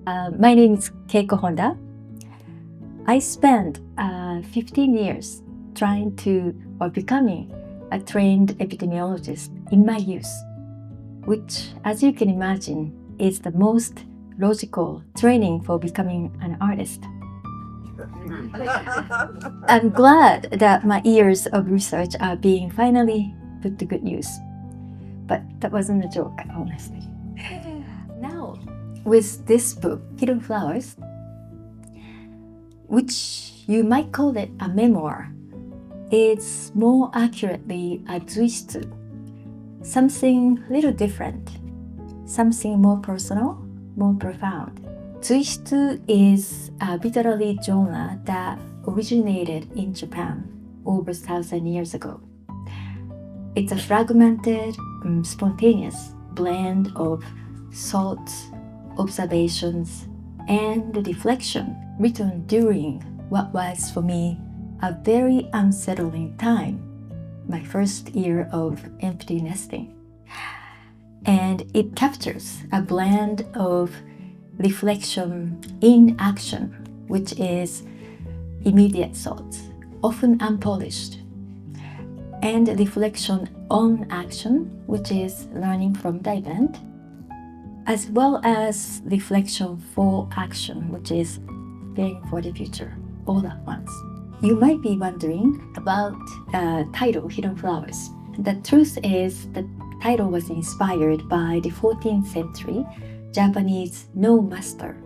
My name is Keiko Honda. I spent 15 years trying to or becoming a trained epidemiologist in my youth, which, as you can imagine, is the most logical training for becoming an artist. I'm glad that my years of research are being finally put to good use. But that wasn't a joke, honestly. Now, with this book, Hidden Flowers, which you might call it a memoir, it's more accurately a zuistu, something little different, something more personal, more profound. Zuistu is a literary genre that originated in Japan over 1,000 years ago. It's a fragmented, spontaneous blend of thoughts, observations, and reflection written during what was for me a very unsettling time, my first year of empty nesting. And it captures a blend of reflection in action, which is immediate thoughts, often unpolished, and reflection on action, which is learning from the event, as well as reflection for action, which is preparing for the future, all at once. You might be wondering about the title, Hidden Flowers. The truth is the title was inspired by the 14th century Japanese Noh master,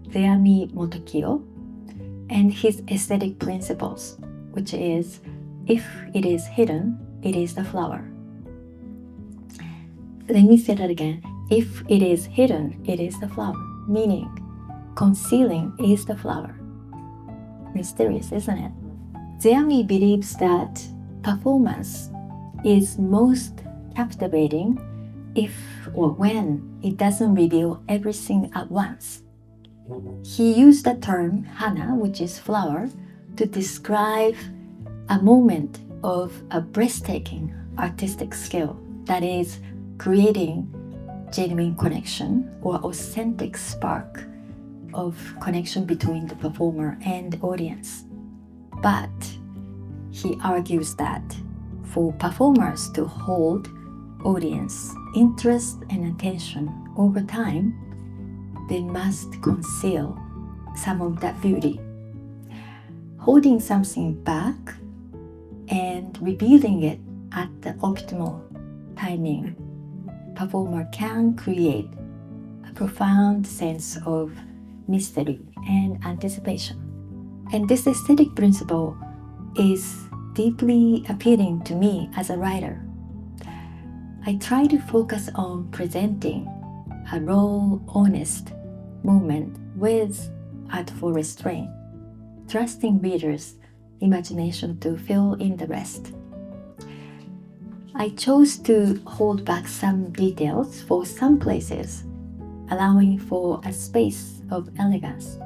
Zeami Motokiyo, and his aesthetic principles, which is, if it is hidden, it is the flower. Let me say that again. If it is hidden, it is the flower, meaning concealing is the flower. Mysterious, isn't it? Zeami believes that performance is most captivating if or when it doesn't reveal everything at once. He used the term hana, which is flower, to describe a moment of a breathtaking artistic skill that is creating genuine connection or authentic spark of connection between the performer and audience. But he argues that for performers to hold audience interest and attention over time, they must conceal some of that beauty. Holding something back and revealing it at the optimal timing, performer can create a profound sense of mystery and anticipation. And this aesthetic principle is deeply appealing to me as a writer. I try to focus on presenting a raw, honest moment with artful restraint, trusting readers' imagination to fill in the rest. I chose to hold back some details for some places, allowing for a space of elegance.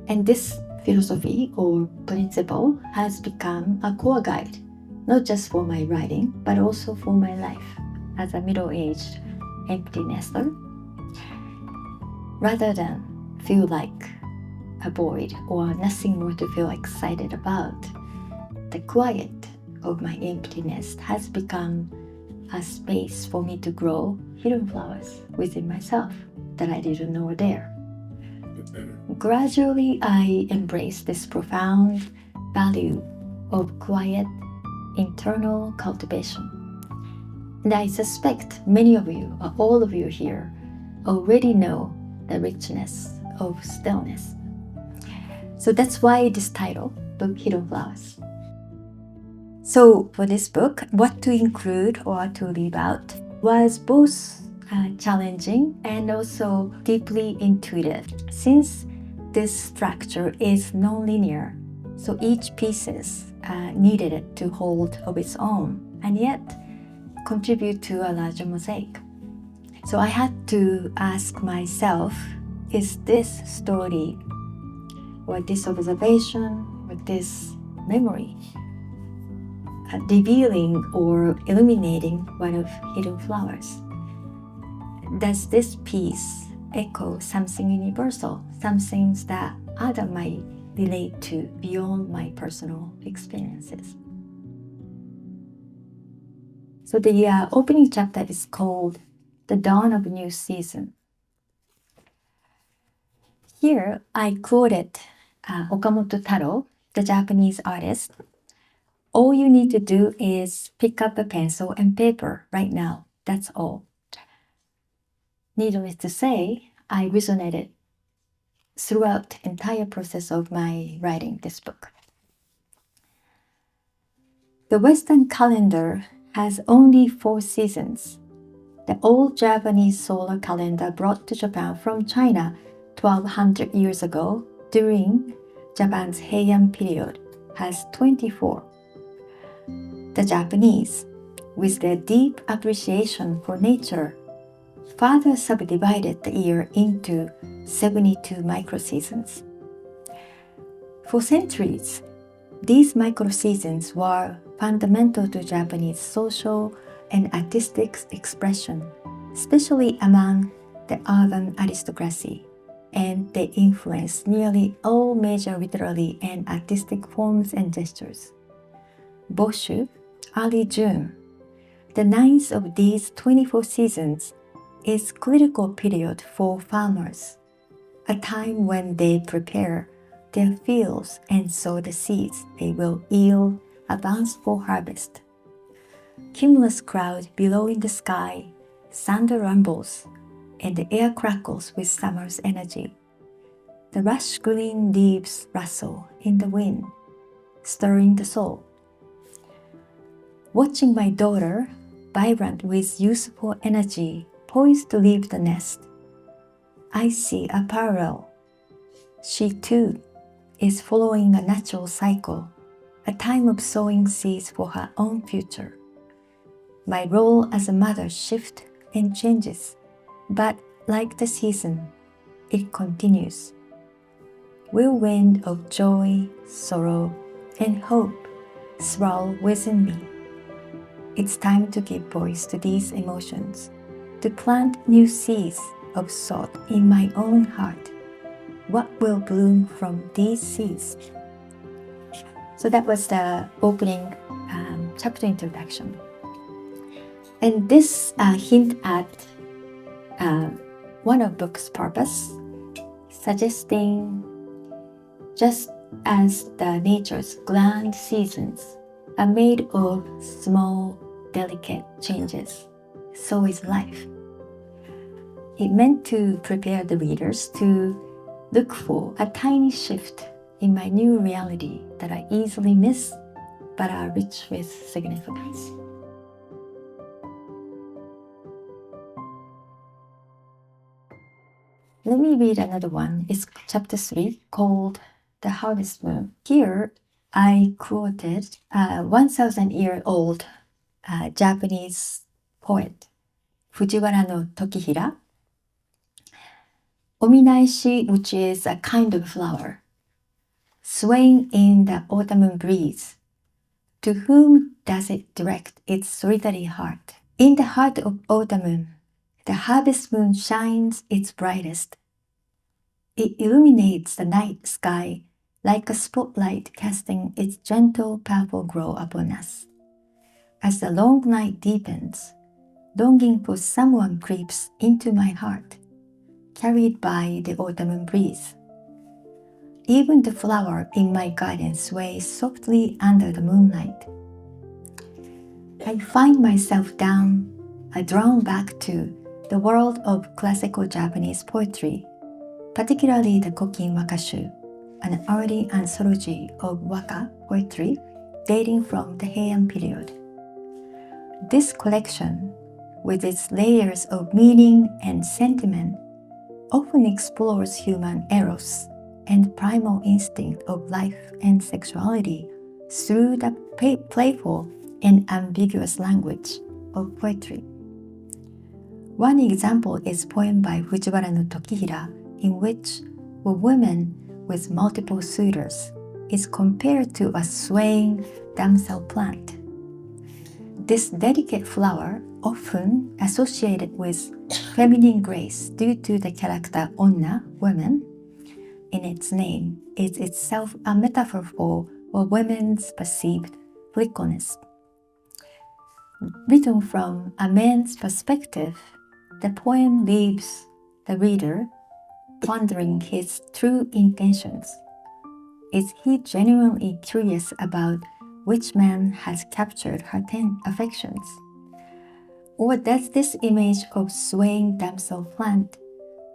And this philosophy or principle has become a core guide, not just for my writing, but also for my life as a middle-aged empty nester. Rather than feel like a void or nothing more to feel excited about, the quiet of my empty nest has become a space for me to grow hidden flowers within myself that I didn't know were there. Gradually, I embraced this profound value of quiet internal cultivation. And I suspect many of you, or all of you here, already know the richness of stillness. So that's why this title, Book Hidden Flowers. So for this book, what to include or to leave out was both challenging and also deeply intuitive. Since this structure is non-linear, so each pieces needed it to hold of its own and yet contribute to a larger mosaic. So I had to ask myself, is this story or this observation or this memory revealing or illuminating one of hidden flowers? Does this piece echo something universal, some things that others might relate to beyond my personal experiences. So the opening chapter is called The Dawn of a New Season. Here I quoted Okamoto Taro, the Japanese artist. All you need to do is pick up a pencil and paper right now. That's all. Needless to say, I resonated throughout the entire process of my writing this book. The Western calendar has only 4 seasons. The old Japanese solar calendar brought to Japan from China 1200 years ago during Japan's Heian period has 24. The Japanese, with their deep appreciation for nature, further subdivided the year into 72 microseasons. For centuries, these microseasons were fundamental to Japanese social and artistic expression, especially among the urban aristocracy, and they influenced nearly all major literary and artistic forms and gestures. Boshu, early June, the ninth of these 24 seasons, is critical period for farmers, a time when they prepare their fields and sow the seeds they will yield a bountiful harvest. Cumulus cloud below in the sky, thunder rumbles, and the air crackles with summer's energy. The lush green leaves rustle in the wind, stirring the soul. Watching my daughter, vibrant with youthful energy, poised to leave the nest, I see a parallel. She too is following a natural cycle, a time of sowing seeds for her own future. My role as a mother shifts and changes, but like the season, it continues. Whirlwind of joy, sorrow, and hope swirl within me. It's time to give voice to these emotions, to plant new seeds of thought in my own heart. What will bloom from these seeds? So that was the opening chapter introduction. And this hint at one of book's purpose, suggesting just as the nature's grand seasons are made of small, delicate changes, so is life. It meant to prepare the readers to look for a tiny shift in my new reality that I easily miss but are rich with significance. Let me read another one. It's chapter 3 called The Harvest Moon. Here I quoted a 1,000-year-old Japanese poet, Fujiwara no Tokihira. Ominaishi, which is a kind of flower, swaying in the autumn breeze. To whom does it direct its solitary heart? In the heart of autumn, the harvest moon shines its brightest. It illuminates the night sky like a spotlight casting its gentle purple glow upon us. As the long night deepens, longing for someone creeps into my heart, carried by the autumn breeze. Even the flower in my garden sways softly under the moonlight. I find myself drawn back to the world of classical Japanese poetry, particularly the Kokin Wakashu, an early anthology of waka poetry dating from the Heian period. This collection, with its layers of meaning and sentiment, often explores human eros and primal instinct of life and sexuality through the playful and ambiguous language of poetry. One example is a poem by Fujiwara no Tokihira, in which a woman with multiple suitors is compared to a swaying damsel plant. This delicate flower often associated with feminine grace due to the character Onna, woman, in its name, is itself a metaphor for women's perceived fickleness. Written from a man's perspective, the poem leaves the reader wondering his true intentions. Is he genuinely curious about which man has captured her affections? Or does this image of swaying damsel plant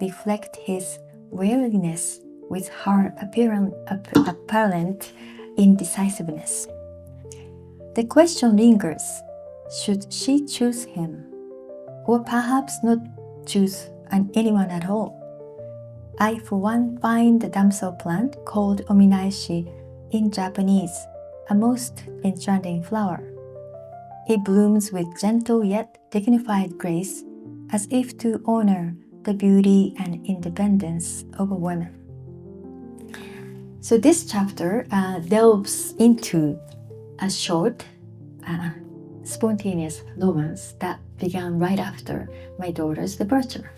reflect his weariness with her apparent indecisiveness? The question lingers, should she choose him? Or perhaps not choose anyone at all? I, for one, find the damsel plant, called ominaishi in Japanese, a most enchanting flower. It blooms with gentle yet dignified grace, as if to honor the beauty and independence of a woman. So this chapter delves into a short, spontaneous romance that began right after my daughter's departure.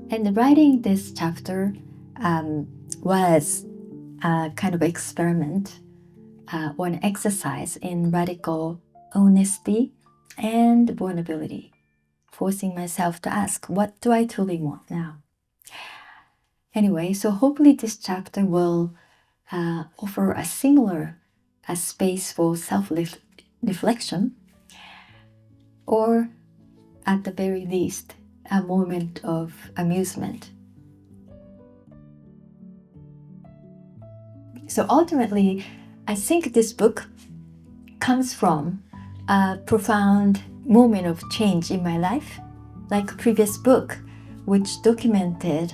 And writing this chapter was a kind of experiment or an exercise in radical honesty and vulnerability, forcing myself to ask, what do I truly want now? Anyway, so hopefully this chapter will offer a similar space for self-reflection, or at the very least, a moment of amusement. So ultimately, I think this book comes from a profound moment of change in my life, like a previous book, which documented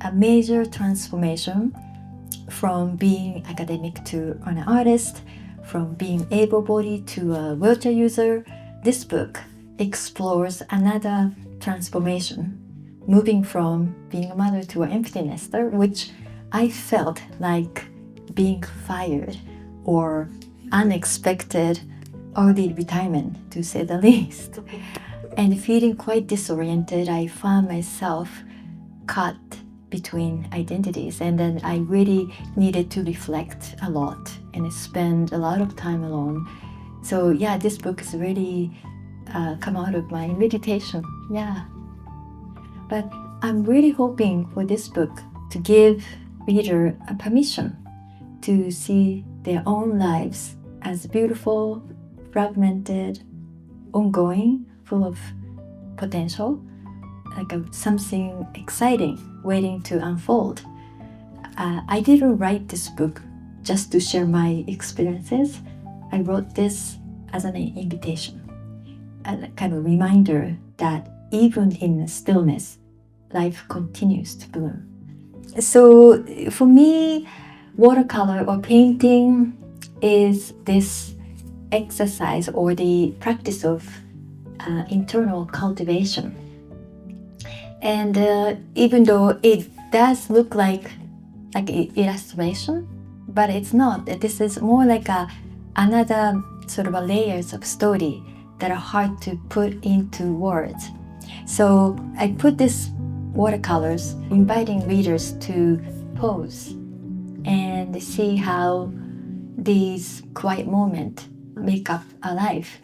a major transformation from being academic to an artist, from being able-bodied to a wheelchair user. This book explores another transformation, moving from being a mother to an empty nester, which I felt like being fired or unexpected early retirement, to say the least. And feeling quite disoriented, I found myself caught between identities, and then I really needed to reflect a lot and spend a lot of time alone. So yeah, this book has really come out of my meditation. Yeah, but I'm really hoping for this book to give reader a permission to see their own lives as beautiful, fragmented, ongoing, full of potential, like something exciting waiting to unfold. I didn't write this book just to share my experiences. I wrote this as an invitation, a kind of reminder that even in the stillness, life continues to bloom. So for me, watercolor or painting is this exercise or the practice of internal cultivation. And even though it does look like illustration, but it's not. This is more like another sort of layers of story that are hard to put into words. So I put these watercolors, inviting readers to pause and see how these quiet moments make up a life.